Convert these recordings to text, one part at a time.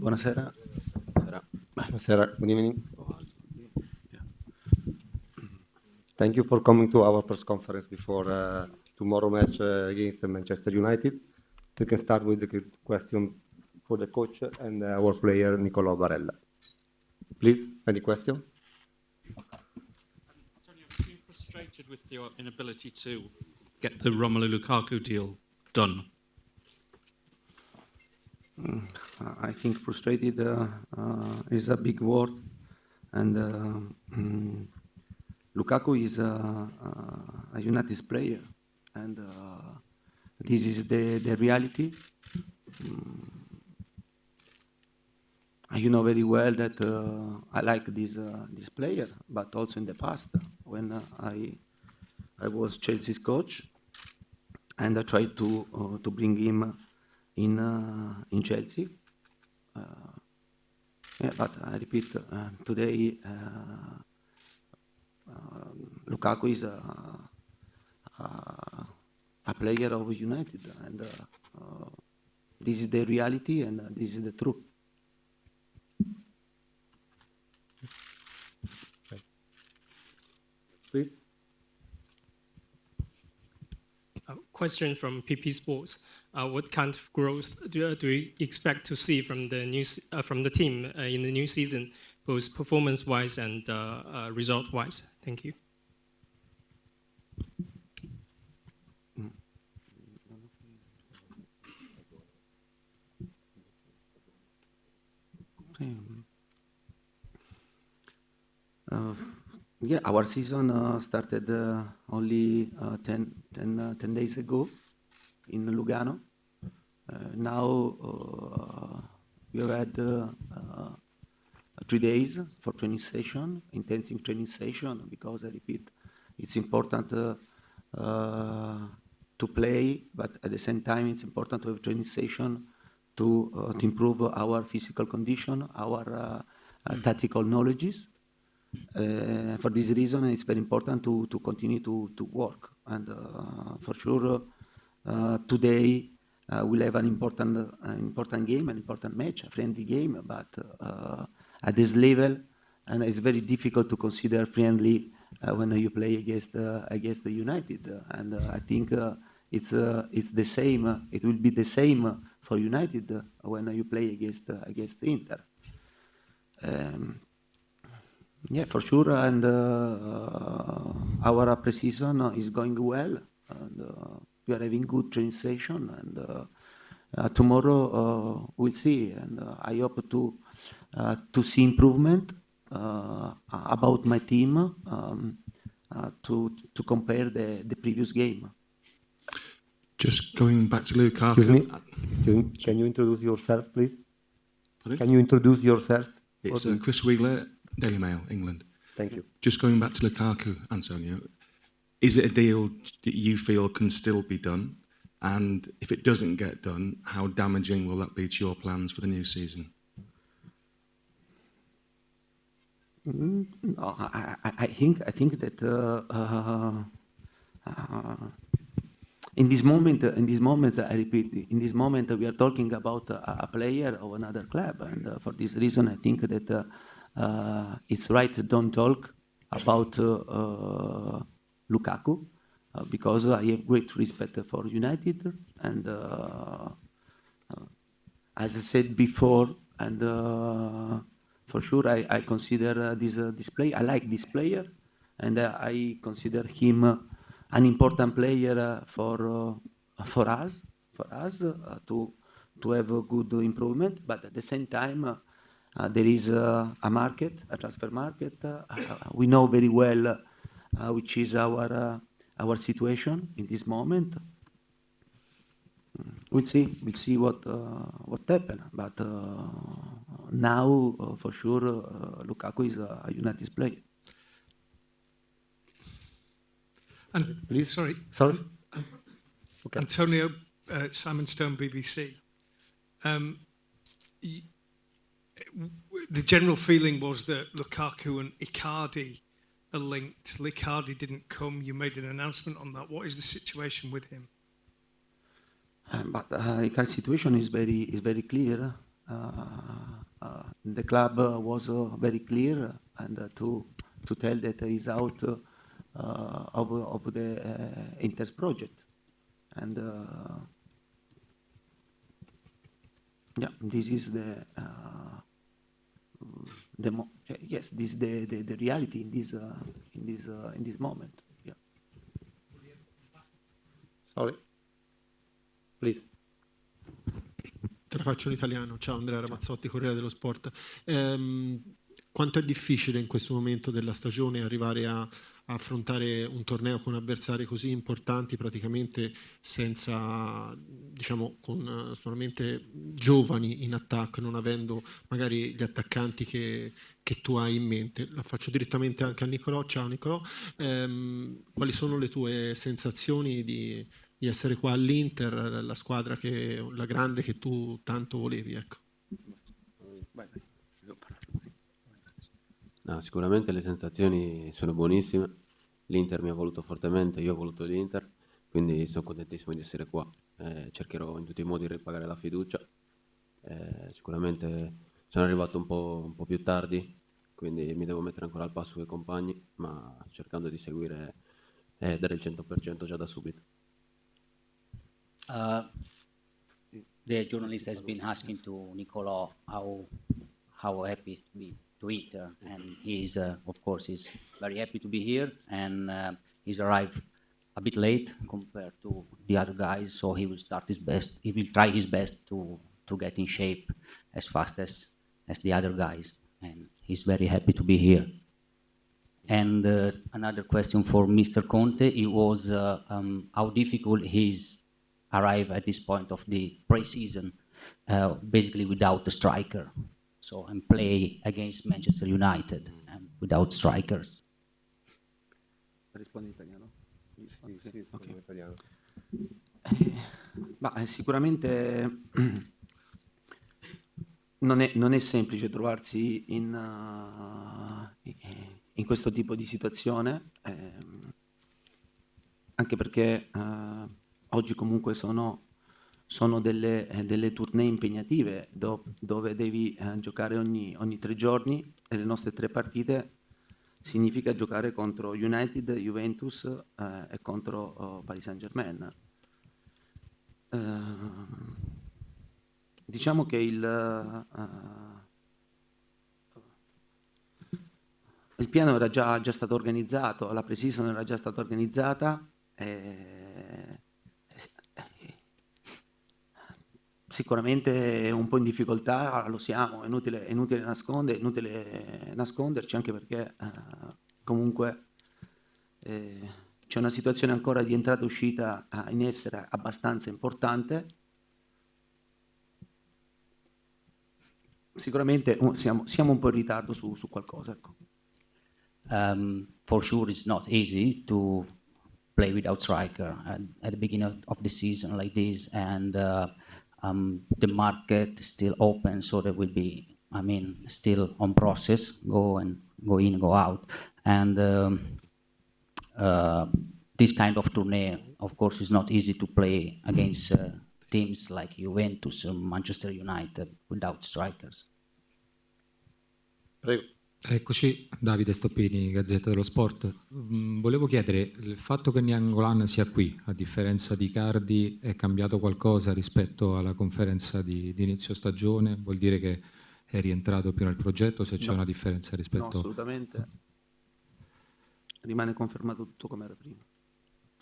Buonasera. Buonasera. Good evening. Thank you for coming to our press conference before tomorrow match against Manchester United. We can start with the question for the coach and our player, Nicolò Barella. Please, any question? Antonio, have you been frustrated with your inability to get the Romelu Lukaku deal done? I think frustrated is a big word, and Lukaku is a United player, and this is the reality. You know very well that I like this player, but also in the past when I was Chelsea's coach, and I tried to bring him in Chelsea. But I repeat, today Lukaku is a player of United, and this is the reality, and this is the truth. Please. Question from PP Sports. What kind of growth do you expect to see from the team in the new season, both performance-wise and result-wise? Thank you. Yeah, our season started only 10 days ago in Lugano. Now we have had 3 days for training session, intensive training session, because I repeat, it's important to play, but at the same time it's important to have training session to improve our physical condition, our tactical knowledges. For this reason, it's very important to continue to work, and for sure today we'll have an important game, an important match, a friendly game, but at this level, and it's very difficult to consider friendly when you play against the United, and I think it's the same. It will be the same for United when you play against Inter. Yeah, for sure, and our pre-season is going well, and we are having good training session, and tomorrow we'll see, and I hope to see improvement about my team to compare the previous game. Just going back to Lukaku. Excuse me. Can you introduce yourself, please? Pardon? Can you introduce yourself? It's Chris Wheeler, Daily Mail, England. Thank you. Just going back to Lukaku, Antonio, is it a deal that you feel can still be done? And if it doesn't get done, how damaging will that be to your plans for the new season? I think that in this moment, I repeat, in this moment we are talking about a player of another club, and for this reason, I think that it's right to don't talk about Lukaku because I have great respect for United, and as I said before, and for sure I consider this player. I like this player, and I consider him an important player for us to have a good improvement. But at the same time, there is a market, a transfer market. We know very well which is our situation in this moment. We'll see what happens. But now, for sure, Lukaku is a United player. And Please. Sorry. Okay. Antonio, Simon Stone, BBC. The general feeling was that Lukaku and Icardi are linked. Icardi didn't come. You made an announcement on that. What is the situation with him? But Icardi's situation is very clear. the club was very clear and to tell that he's out of the Inter's project. And yeah, this is yes, this is the reality in this moment. Yeah. Sorry. Please. Te la faccio in italiano. Ciao, Andrea Ramazzotti, Corriere dello Sport. Quanto è difficile in questo momento della stagione arrivare a affrontare un torneo con avversari così importanti, praticamente senza, diciamo, con solamente giovani in attacco, non avendo magari gli attaccanti che tu hai in mente? La faccio direttamente anche a Nicolò. Ciao Nicolò, quali sono le tue sensazioni di essere qua all'Inter, la squadra la grande che tu tanto volevi, ecco? No, sicuramente le sensazioni sono buonissime. L'Inter mi ha voluto fortemente, io ho voluto l'Inter, quindi sono contentissimo di essere qua. Cercherò in tutti i modi di ripagare la fiducia. Sicuramente sono arrivato un po' più tardi, quindi mi devo mettere ancora al passo con i compagni, ma cercando di seguire e dare il 100% già da subito. The journalist has been asking to Nicolò how happy to be to Inter, and he's of course he's very happy to be here, and he's arrived a bit late compared to the other guys, so he will start his best. He will try his best to get in shape as fast as the other guys, and he's very happy to be here. And another question for Mr. Conte, it was how difficult he's arrive at this point of the pre-season, basically without a striker, so and play against Manchester United and without strikers. Rispondi in italiano? Ok. Sicuramente non è semplice trovarsi in questo tipo di situazione, anche perché oggi comunque sono delle tournée impegnative dove devi giocare ogni 3 giorni, e le nostre 3 partite significa giocare contro United, Juventus e contro Paris Saint-Germain. Diciamo che il piano era già stato organizzato, la pre-season era già stata organizzata. Sicuramente un po' in difficoltà lo siamo, è inutile nasconderci, anche perché comunque c'è una situazione ancora di entrata e uscita in essere abbastanza importante. Sicuramente siamo un po' in ritardo su qualcosa. Ecco. For sure it's not easy to play without striker at the beginning of the season like this, and the market is still open, so there will be, still on process, go in, go out, and this kind of tourney, of course, is not easy to play against teams like Juventus or Manchester United without strikers. Prego. Eccoci, Davide Stoppini, Gazzetta dello Sport. Volevo chiedere, il fatto che Nainggolan sia qui, a differenza di Icardi, è cambiato qualcosa rispetto alla conferenza di inizio stagione? Vuol dire che è rientrato più nel progetto, se c'è una differenza rispetto... No, assolutamente. Rimane confermato tutto come era prima.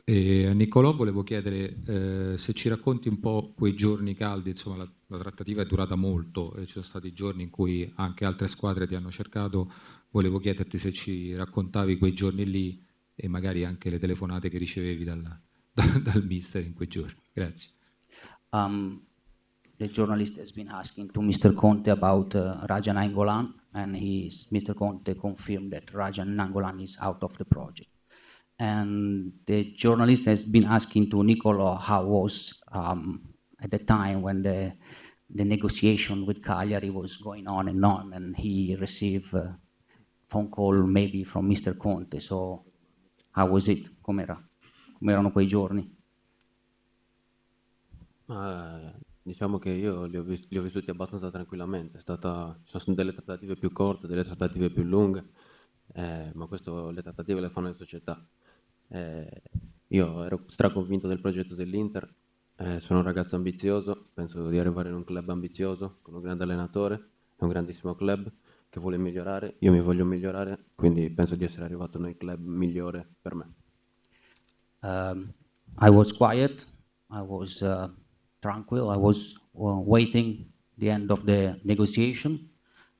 E a Nicolò volevo chiedere se ci racconti un po' quei giorni caldi, insomma la trattativa è durata molto e ci sono stati giorni in cui anche altre squadre ti hanno cercato, volevo chiederti se ci raccontavi quei giorni lì e magari anche le telefonate che ricevevi dal mister in quei giorni. Grazie. The journalist has been asking to Mr. Conte about Raja Nainggolan, and Mr. Conte confirmed that Raja Nainggolan is out of the project. And the journalist has been asking to Nicolò how was at the time when the negotiation with Cagliari was going on, and he received a phone call maybe from Mr. Conte. So how was it? Com'erano quei giorni? Diciamo che io li ho vissuti abbastanza tranquillamente, ci sono delle trattative più corte, delle trattative più lunghe, ma questo le trattative le fanno le società. Io ero straconvinto del progetto dell'Inter, sono un ragazzo ambizioso, penso di arrivare in un club ambizioso, con un grande allenatore, è un grandissimo club che vuole migliorare, io mi voglio migliorare, quindi penso di essere arrivato nel club migliore per me. I was quiet. I was tranquil. I was waiting the end of the negotiation,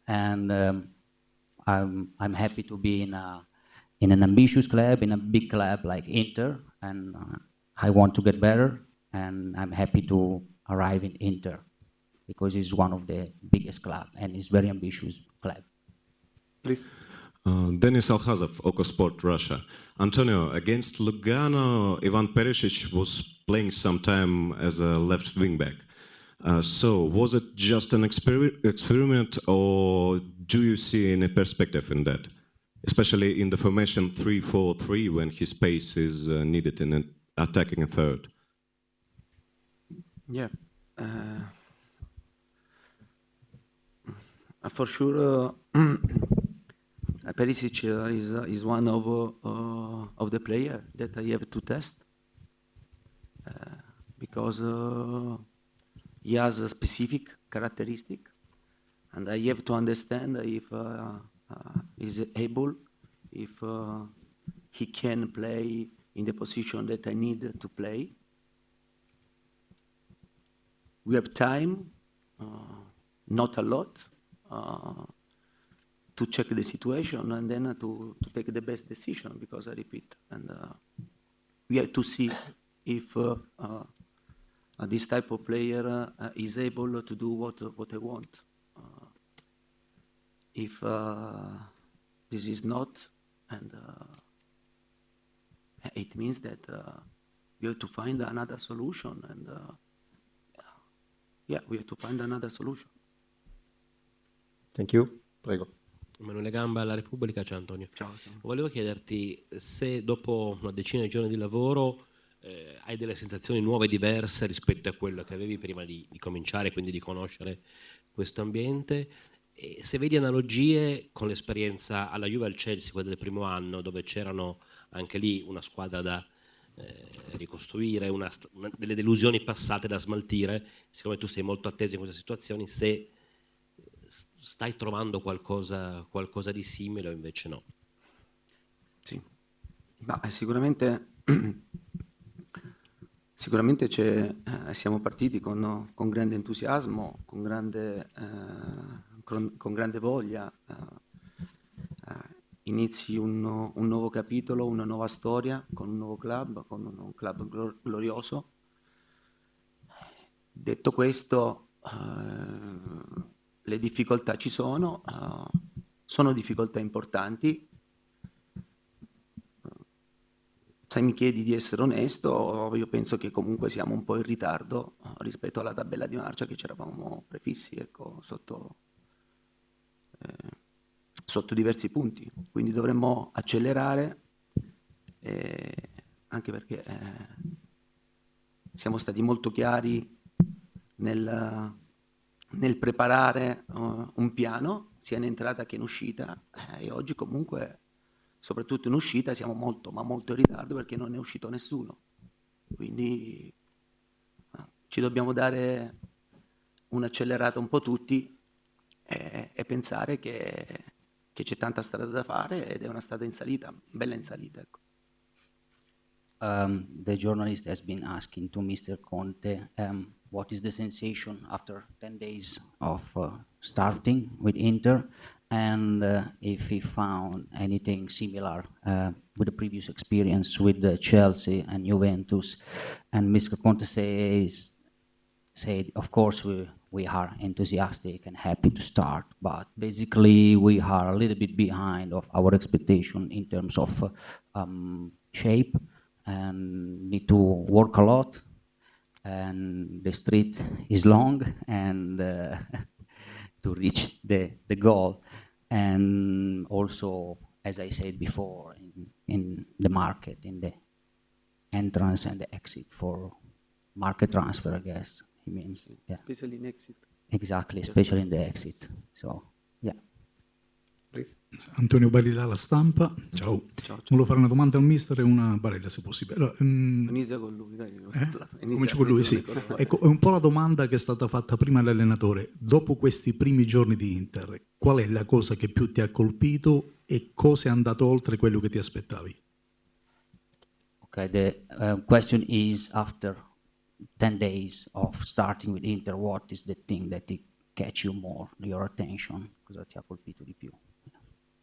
and I'm happy to be in an ambitious club, in a big club like Inter, and I want to get better, and I'm happy to arrive in Inter because it's one of the biggest club and it's very ambitious club. Please. Denis Alkhazov, Okosport, Russia. Antonio, against Lugano, Ivan Perisic was playing some time as a left wing back. So was it just an experiment, or do you see any perspective in that? Especially in the formation 3-4-3 when his pace is needed in an attacking a third. Yeah. For sure, Perisic is one of the player that I have to test because he has a specific characteristic, and I have to understand if he's able, if he can play in the position that I need to play. We have time, not a lot, to check the situation and then to take the best decision, because I repeat, and we have to see if this type of player is able to do what I want. If this is not, and it means that we have to find another solution, and yeah, we have to find another solution. Thank you. Prego. Emanuele Gamba, alla Repubblica. Ciao Antonio. Ciao. Volevo chiederti se dopo una decina di giorni di lavoro hai delle sensazioni nuove e diverse rispetto a quello che avevi prima di cominciare, quindi di conoscere questo ambiente, e se vedi analogie con l'esperienza alla Juve e al Chelsea, quella del primo anno, dove c'erano anche lì una squadra da ricostruire, delle delusioni passate da smaltire. Siccome tu sei molto atteso in queste situazioni, se stai trovando qualcosa di simile o invece no? Sì, ma sicuramente siamo partiti con grande entusiasmo, con grande voglia. Inizi un nuovo capitolo, una nuova storia, con un nuovo club, con un club glorioso. Detto questo, le difficoltà ci sono difficoltà importanti. Se mi chiedi di essere onesto, io penso che comunque siamo un po' in ritardo rispetto alla tabella di marcia che ci eravamo prefissi, ecco, sotto diversi punti. Quindi dovremmo accelerare, anche perché siamo stati molto chiari nel preparare un piano sia in entrata che in uscita, e oggi comunque, soprattutto in uscita, siamo molto ma molto in ritardo perché non è uscito nessuno. Quindi ci dobbiamo dare un'accelerata un po' tutti e pensare che c'è tanta strada da fare ed è una strada in salita, bella in salita, ecco. The journalist has been asking to Mr. Conte what is the sensation after 10 days of starting with Inter, and if he found anything similar with the previous experience with Chelsea and Juventus. And Mr. Conte said, of course, we are enthusiastic and happy to start, but basically we are a little bit behind of our expectation in terms of shape, and need to work a lot, and the street is long, and to reach the goal. And also, as I said before, in the market, in the entrance and the exit for market transfer, I guess, He means, yeah, Especially in exit. exactly, especially in the exit. So, yeah. Please. Antonio Barilla, La Stampa. Ciao. Ciao. Volevo fare una domanda al mister e una Barella, se possibile. Allora, Inizia con lui, dai. comincio con lui, sì. Ecco, è un po' la domanda che è stata fatta prima all'allenatore. Dopo questi primi giorni di Inter, qual è la cosa che più ti ha colpito e cosa è andato oltre quello che ti aspettavi? Okay, the question is after 10 days of starting with Inter, what is the thing that it catch you more, your attention? Cosa ti ha colpito di più?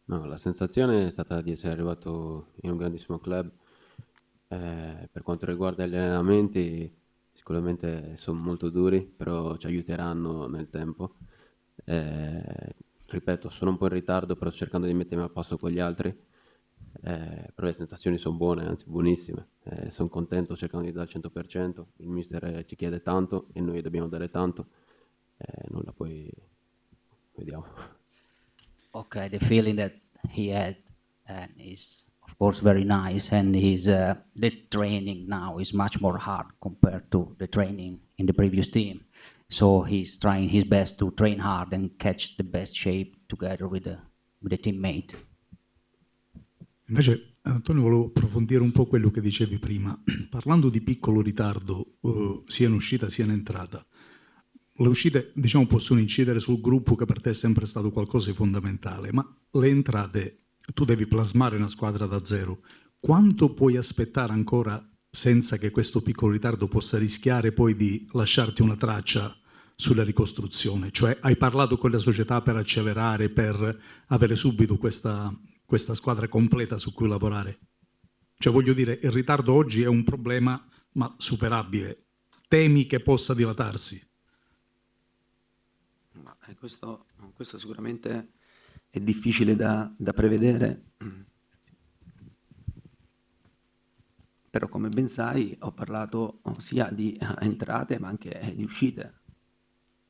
No, la sensazione è stata di essere arrivato in un grandissimo club. Per quanto riguarda gli allenamenti, sicuramente sono molto duri, però ci aiuteranno nel tempo. Ripeto, sono un po' in ritardo, però sto cercando di mettermi al passo con gli altri. Però le sensazioni sono buone, anzi buonissime. Sono contento, cercando di dare il 100%. Il mister ci chiede tanto e noi dobbiamo dare tanto. Nulla, poi vediamo. Okay, the feeling that he had is of course very nice, and his the training now is much more hard compared to the training in the previous team. So he's trying his best to train hard and catch the best shape together with the teammate. Invece, Antonio, volevo approfondire un po' quello che dicevi prima. Parlando di piccolo ritardo, sia in uscita sia in entrata, le uscite, diciamo, possono incidere sul gruppo, che per te è sempre stato qualcosa di fondamentale, ma le entrate, tu devi plasmare una squadra da zero. Quanto puoi aspettare ancora senza che questo piccolo ritardo possa rischiare poi di lasciarti una traccia sulla ricostruzione? Cioè, hai parlato con la società per accelerare, per avere subito questa squadra completa su cui lavorare? Cioè, voglio dire, il ritardo oggi è un problema, ma superabile. Temi che possa dilatarsi? Ma questo sicuramente è difficile da prevedere, però come ben sai ho parlato sia di entrate ma anche di uscite,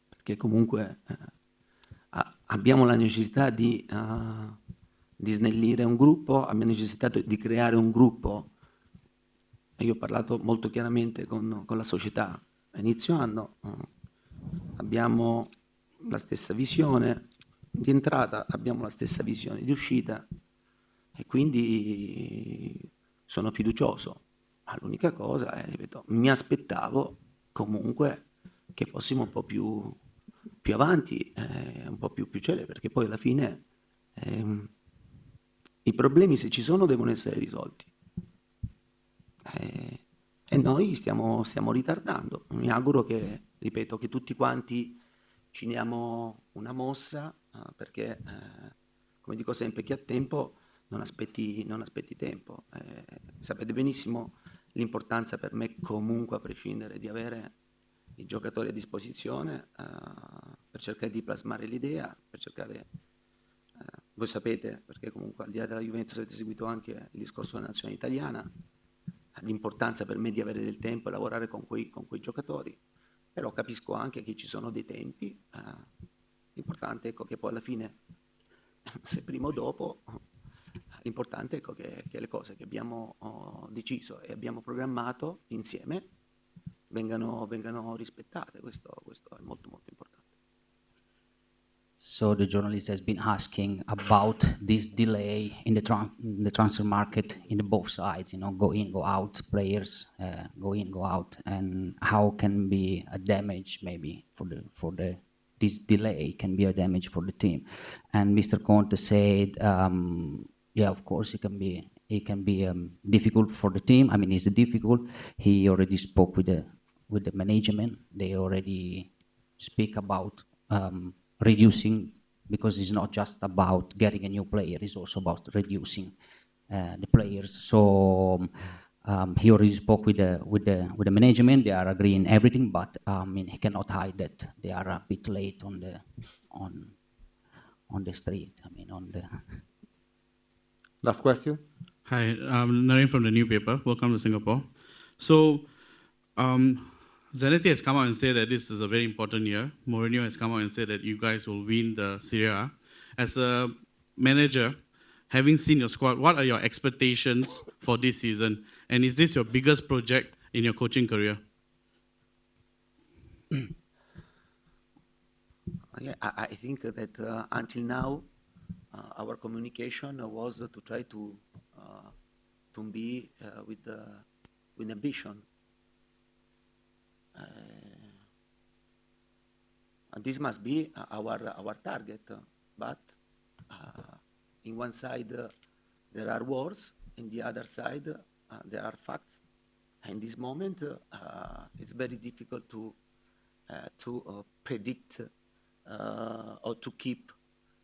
perché comunque abbiamo la necessità di snellire un gruppo, abbiamo necessità di creare un gruppo. E io ho parlato molto chiaramente con la società a inizio anno, abbiamo la stessa visione di entrata, abbiamo la stessa visione di uscita e quindi sono fiducioso. Ma l'unica cosa è, ripeto, mi aspettavo comunque che fossimo un po' più avanti, un po' più celere, perché poi alla fine i problemi, se ci sono, devono essere risolti. E noi stiamo ritardando. Mi auguro che, ripeto, che tutti quanti ci diamo una mossa, perché, come dico sempre, chi ha tempo non aspetti tempo. Sapete benissimo l'importanza per me, comunque, a prescindere, di avere i giocatori a disposizione per cercare di plasmare l'idea, per cercare... voi sapete, perché comunque al di là della Juventus avete seguito anche il discorso della nazionale italiana, l'importanza per me di avere del tempo e lavorare con quei giocatori. Però capisco anche che ci sono dei tempi, l'importante, ecco, che poi alla fine, se prima o dopo, l'importante, ecco, che le cose che abbiamo deciso e abbiamo programmato insieme vengano rispettate. Questo è molto molto importante. So the journalist has been asking about this delay in the transfer market in the both sides, go in, go out, players go in, go out, and how can be a damage maybe this delay can be a damage for the team. And Mr. Conte said, yeah, of course it can be difficult for the team. I mean, it's difficult. He already spoke with the management. They already speak about reducing, because it's not just about getting a new player, it's also about reducing the players. So he already spoke with the management. They are agreeing everything, but he cannot hide that they are a bit late on the street. Last question. Hi, I'm Naren from the newspaper. Welcome to Singapore. So, Zanetti has come out and said that this is a very important year. Mourinho has come out and said that you guys will win the Serie A. As a manager, having seen your squad, what are your expectations for this season? And is this your biggest project in your coaching career? Yeah, I think that until now, our communication was to try to be with ambition. And this must be our target, but in one side there are words, in the other side there are facts. In this moment, it's very difficult to predict or to keep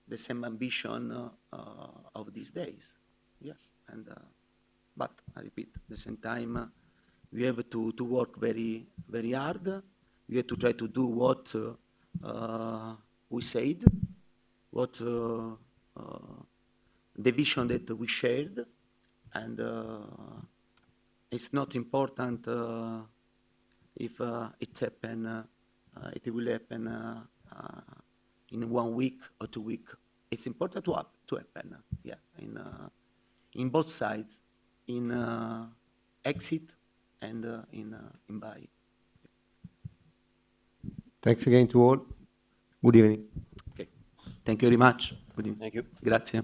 the same ambition of these days. Yeah, and but I repeat, at the same time, we have to work very, very hard. We have to try to do what we said, what the vision that we shared, and it's not important if it will happen in 1 week or 2 weeks. It's important to happen, yeah, in both sides, in exit and in buy. Thanks again to all. Good evening. Okay. Thank you very much. Good evening. Thank you. Grazie.